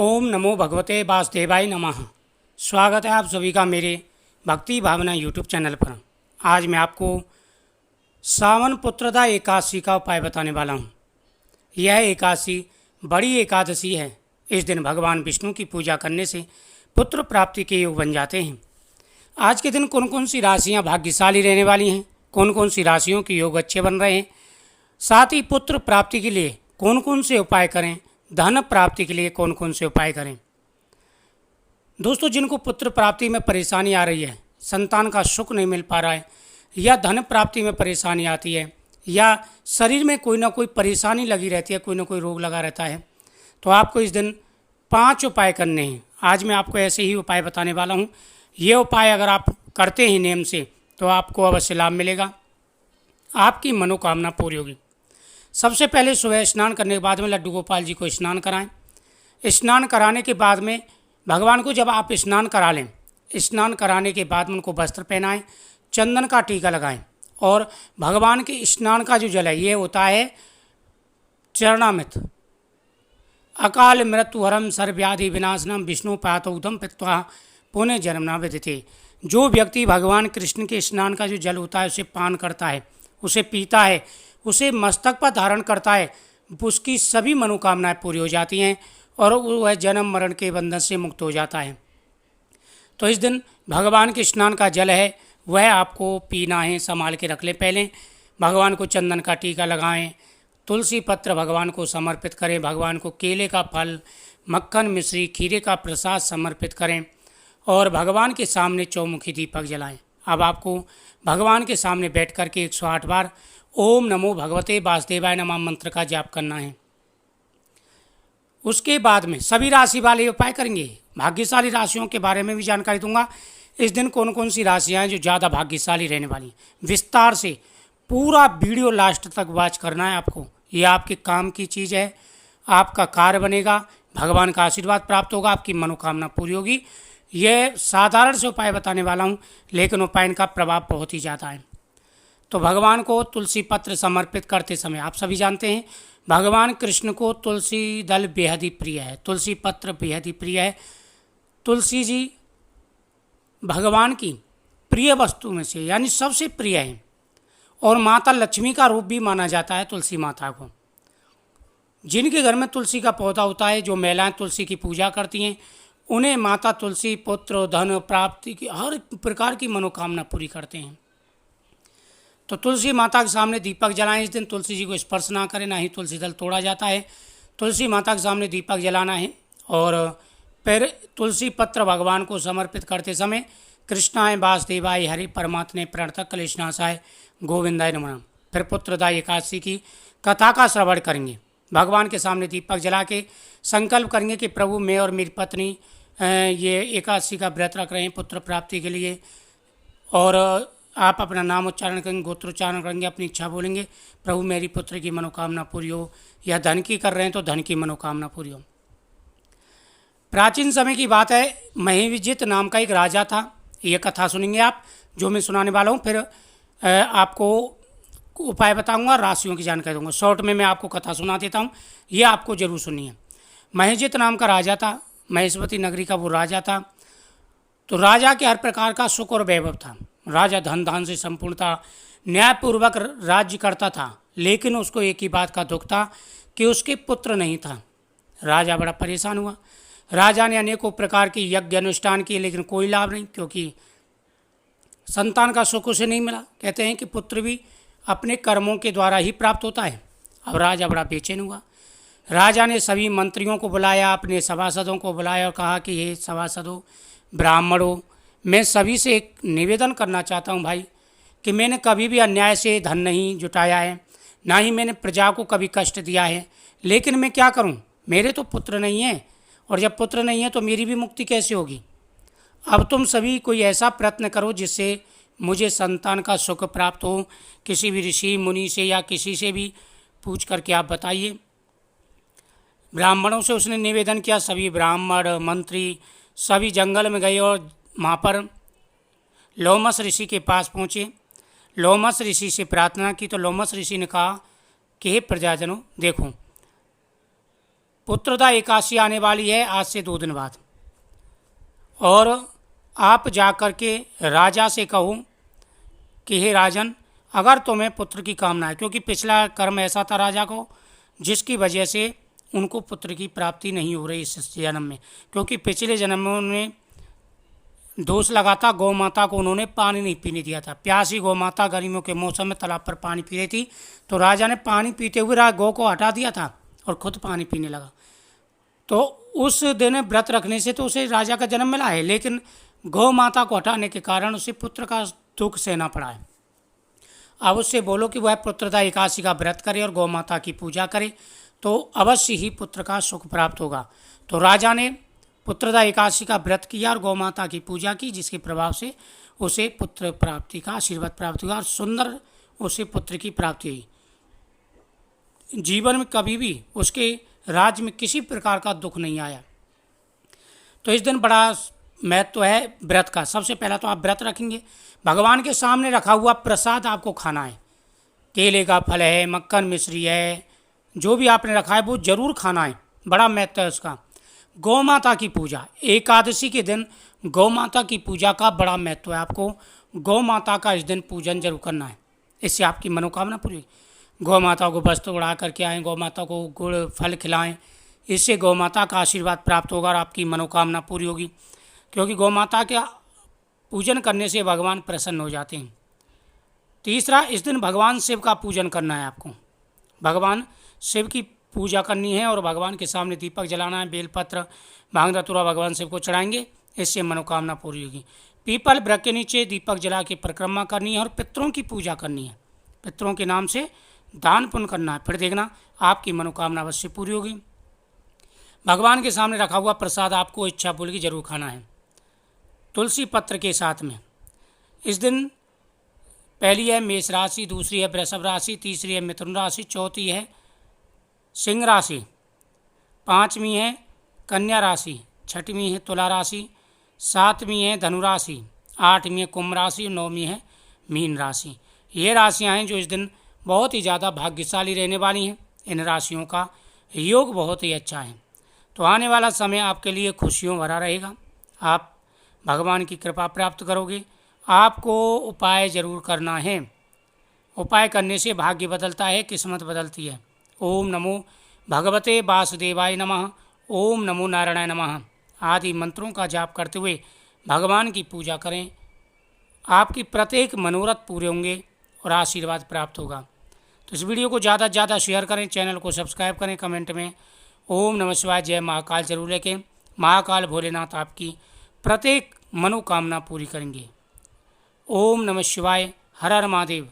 ओम नमो भगवते वासुदेवाय नमः। स्वागत है आप सभी का मेरे भक्ति भावना यूट्यूब चैनल पर। आज मैं आपको सावन पुत्रदा एकादशी का उपाय बताने वाला हूँ। यह एकादशी बड़ी एकादशी है। इस दिन भगवान विष्णु की पूजा करने से पुत्र प्राप्ति के योग बन जाते हैं। आज के दिन कौन कौन सी राशियाँ भाग्यशाली रहने वाली हैं, कौन कौन सी राशियों के योग अच्छे बन रहे हैं, साथ ही पुत्र प्राप्ति के लिए कौन कौन से उपाय करें, धन प्राप्ति के लिए कौन कौन से उपाय करें। दोस्तों, जिनको पुत्र प्राप्ति में परेशानी आ रही है, संतान का सुख नहीं मिल पा रहा है, या धन प्राप्ति में परेशानी आती है, या शरीर में कोई ना कोई परेशानी लगी रहती है, कोई ना कोई रोग लगा रहता है, तो आपको इस दिन 5 उपाय करने हैं। आज मैं आपको ऐसे ही उपाय बताने वाला हूँ। ये उपाय अगर आप करते हैं नियम से तो आपको अवश्य लाभ मिलेगा, आपकी मनोकामना पूरी होगी। सबसे पहले सुबह स्नान करने के बाद में लड्डू गोपाल जी को स्नान कराएं। स्नान कराने के बाद में भगवान को जब आप स्नान करा लें, स्नान कराने के बाद में उनको वस्त्र पहनाएं, चंदन का टीका लगाएं और भगवान के स्नान का जो जल है ये होता है चरणामृत। अकाल मृत्युहरम सर्वव्याधि विनाशनम विष्णु पातौदम पित्वा पुण्य जन्मना विदिते। जो व्यक्ति भगवान कृष्ण के स्नान का जो जल होता है उसे पान करता है, उसे पीता है, उसे मस्तक पर धारण करता है, उसकी सभी मनोकामनाएं पूरी हो जाती हैं और वह जन्म मरण के बंधन से मुक्त हो जाता है। तो इस दिन भगवान के स्नान का जल है वह आपको पीना है, संभाल के रख लें। पहले भगवान को चंदन का टीका लगाएं, तुलसी पत्र भगवान को समर्पित करें, भगवान को केले का फल, मक्खन, मिश्री, खीरे का प्रसाद समर्पित करें और भगवान के सामने चौमुखी दीपक जलाएं। अब आपको भगवान के सामने बैठ कर के 108 बार ओम नमो भगवते वासुदेवाय नमः मंत्र का जाप करना है। उसके बाद में सभी राशि वाले उपाय करेंगे। भाग्यशाली राशियों के बारे में भी जानकारी दूंगा। इस दिन कौन कौन सी राशियां हैं जो ज़्यादा भाग्यशाली रहने वाली हैं, विस्तार से पूरा वीडियो लास्ट तक वॉच करना है आपको। ये आपके काम की चीज़ है, आपका कार्य बनेगा, भगवान का आशीर्वाद प्राप्त होगा, आपकी मनोकामना पूरी होगी। यह साधारण से उपाय बताने वाला हूँ, लेकिन उपाय का प्रभाव बहुत ही ज़्यादा है। तो भगवान को तुलसी पत्र समर्पित करते समय आप सभी जानते हैं भगवान कृष्ण को तुलसी दल बेहद ही प्रिय है, तुलसी पत्र बेहद ही प्रिय है। तुलसी जी भगवान की प्रिय वस्तु में से यानी सबसे प्रिय है और माता लक्ष्मी का रूप भी माना जाता है तुलसी माता को। जिनके घर में तुलसी का पौधा होता है, जो महिलाएं तुलसी की पूजा करती हैं, उन्हें माता तुलसी पुत्र धन प्राप्ति की हर प्रकार की मनोकामना पूरी करते हैं। तो तुलसी माता के सामने दीपक जलाएं। इस दिन तुलसी जी को स्पर्श ना करें, ना ही तुलसी दल तोड़ा जाता है। तुलसी माता के सामने दीपक जलाना है और फिर तुलसी पत्र भगवान को समर्पित करते समय कृष्णाय वासुदेवाय हरि परमात्मे प्रणतः क्लेशनाशाय गोविंदाय नमः। फिर पुत्रदा एकादशी की कथा का श्रवण करेंगे। भगवान के सामने दीपक जला के संकल्प करेंगे कि प्रभु मैं और मेरी पत्नी ये एकादशी का व्रत रख रहे हैं पुत्र प्राप्ति के लिए। और आप अपना नाम उच्चारण करेंगे, गोत्रोच्चारण करेंगे, अपनी इच्छा बोलेंगे, प्रभु मेरी पुत्र की मनोकामना पूरी हो, या धन की कर रहे हैं तो धन की मनोकामना पूरी हो। प्राचीन समय की बात है, महिविजित नाम का एक राजा था। ये कथा सुनेंगे आप जो मैं सुनाने वाला हूँ। फिर आपको उपाय बताऊंगा, राशियों की जानकारी दूंगा। शॉर्ट में मैं आपको कथा सुना देता हूँ, ये आपको जरूर सुनिए। महिजित नाम का राजा था, महेशवती नगरी का वो राजा था। तो राजा के हर प्रकार का सुख और वैभव था। राजा धन धान से संपूर्ण था, न्यायपूर्वक राज्य करता था, लेकिन उसको एक ही बात का दुख था कि उसके पुत्र नहीं था। राजा बड़ा परेशान हुआ। राजा ने अनेकों प्रकार के यज्ञ अनुष्ठान किए, लेकिन कोई लाभ नहीं, क्योंकि संतान का सुख उसे नहीं मिला। कहते हैं कि पुत्र भी अपने कर्मों के द्वारा ही प्राप्त होता है। अब राजा बड़ा बेचैन हुआ। राजा ने सभी मंत्रियों को बुलाया, अपने सभासदों को बुलाया और कहा कि ये सभासदों, ब्राह्मणों, मैं सभी से एक निवेदन करना चाहता हूँ भाई, कि मैंने कभी भी अन्याय से धन नहीं जुटाया है, ना ही मैंने प्रजा को कभी कष्ट दिया है, लेकिन मैं क्या करूँ, मेरे तो पुत्र नहीं है, और जब पुत्र नहीं है तो मेरी भी मुक्ति कैसे होगी। अब तुम सभी कोई ऐसा प्रयत्न करो जिससे मुझे संतान का सुख प्राप्त हो। किसी भी ऋषि मुनि से या किसी से भी पूछ करके आप बताइए। ब्राह्मणों से उसने निवेदन किया। सभी ब्राह्मण मंत्री सभी जंगल में गए और वहाँ पर लोमस ऋषि के पास पहुँचे। लोमस ऋषि से प्रार्थना की तो लोमस ऋषि ने कहा कि हे प्रजाजनों, देखो पुत्रदा एकादशी आने वाली है आज से 2 दिन बाद, और आप जाकर के राजा से कहो कि हे राजन, अगर तुम्हें पुत्र की कामना है, क्योंकि पिछला कर्म ऐसा था राजा को जिसकी वजह से उनको पुत्र की प्राप्ति नहीं हो रही इस जन्म में, क्योंकि पिछले जन्म में उन्होंने दोष लगा था, गौ माता को उन्होंने पानी नहीं पीने दिया था। प्यासी गौ माता गर्मियों के मौसम में तालाब पर पानी पी रही थी, तो राजा ने पानी पीते हुए गौ को हटा दिया था और खुद पानी पीने लगा। तो उस दिन व्रत रखने से तो उसे राजा का जन्म मिला है, लेकिन गौ माता को हटाने के कारण उसे पुत्र का दुख सहना पड़ा है। अब उससे बोलो कि वह पुत्रदा एकादशी का व्रत करे और गौ माता की पूजा करे, तो अवश्य ही पुत्र का सुख प्राप्त होगा। तो राजा ने पुत्रदा एकादशी का व्रत किया और गौ माता की पूजा की, जिसके प्रभाव से उसे पुत्र प्राप्ति का आशीर्वाद प्राप्त हुआ और सुंदर उसे पुत्र की प्राप्ति हुई। जीवन में कभी भी उसके राज्य में किसी प्रकार का दुख नहीं आया। तो इस दिन बड़ा महत्व है व्रत का। सबसे पहला तो आप व्रत रखेंगे, भगवान के सामने रखा हुआ प्रसाद आपको खाना है। केले का फल है, मक्खन मिश्री है, जो भी आपने रखा है वो जरूर खाना है, बड़ा महत्व है उसका। गौ माता की पूजा, एकादशी के दिन गौ माता की पूजा का बड़ा महत्व है। आपको गौ माता का इस दिन पूजन जरूर करना है, इससे आपकी मनोकामना पूरी होगी। गौ माता को वस्त्र उड़ा करके आएँ, गौ माता को गुड़ फल खिलाएं, इससे गौ माता का आशीर्वाद प्राप्त होगा और आपकी मनोकामना पूरी होगी, क्योंकि गौ माता का पूजन करने से भगवान प्रसन्न हो जाते हैं। तीसरा, इस दिन भगवान शिव का पूजन करना है आपको। भगवान शिव की पूजा करनी है और भगवान के सामने दीपक जलाना है, बेलपत्र भांग धतूरा भगवान शिव को चढ़ाएंगे, इससे मनोकामना पूरी होगी। पीपल वृक्ष के नीचे दीपक जला के परिक्रमा करनी है और पितरों की पूजा करनी है, पितरों के नाम से दान पुण्य करना है, फिर देखना आपकी मनोकामना अवश्य पूरी होगी। भगवान के सामने रखा हुआ प्रसाद आपको इच्छा पूर्वक की जरूर खाना है, तुलसी पत्र के साथ में। इस दिन पहली है मेष राशि, दूसरी है वृषभ राशि, तीसरी है मिथुन राशि, चौथी है सिंह राशि, पांचवी है कन्या राशि, छठवीं है तुला राशि, सातवीं है धनु राशि, आठवीं है कुंभ राशि और नौवीं है मीन राशि। ये राशियां हैं जो इस दिन बहुत ही ज़्यादा भाग्यशाली रहने वाली हैं। इन राशियों का योग बहुत ही अच्छा है। तो आने वाला समय आपके लिए खुशियों भरा रहेगा, आप भगवान की कृपा प्राप्त करोगे। आपको उपाय जरूर करना है, उपाय करने से भाग्य बदलता है, किस्मत बदलती है। ओम नमो भगवते वासुदेवाय नमः, ओम नमो नारायणाय नमः आदि मंत्रों का जाप करते हुए भगवान की पूजा करें। आपकी प्रत्येक मनोरथ पूरे होंगे और आशीर्वाद प्राप्त होगा। तो इस वीडियो को ज़्यादा से ज़्यादा शेयर करें, चैनल को सब्सक्राइब करें, कमेंट में ओम नमः शिवाय जय महाकाल जरूर लिखें। महाकाल भोलेनाथ आपकी प्रत्येक मनोकामना पूरी करेंगे। ओम नमः शिवाय, हर हर महादेव।